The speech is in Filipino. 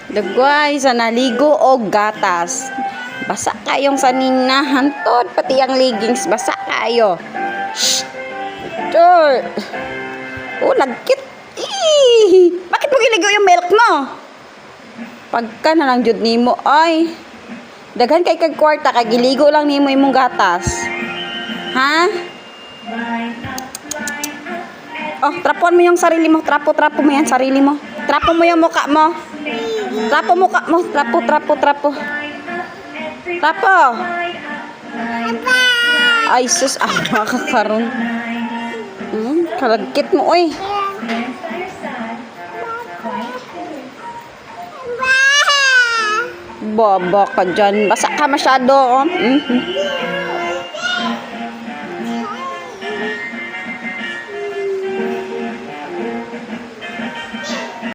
Dagway sa naligo og gatas. Basa kayong sa ninahan tod, pati ang leggings basa kayo. Shh. Tur. Oh, lagkit. Bakit mo giligo yung milk mo? Pagka na lang jud nimo ay. Daghan kay kag kwarta kay giligo lang nimo imong gatas. Ha? Oh, trapon mo yung sarili mo. Trapo mo yan sarili mo. Trapo mo yung mukha mo. Trapo mukha mo. Trapo. Ay, sus. Ah, makakaroon. Kalagkit mo, oy. Baba ka dyan. Basa ka masyado, oh.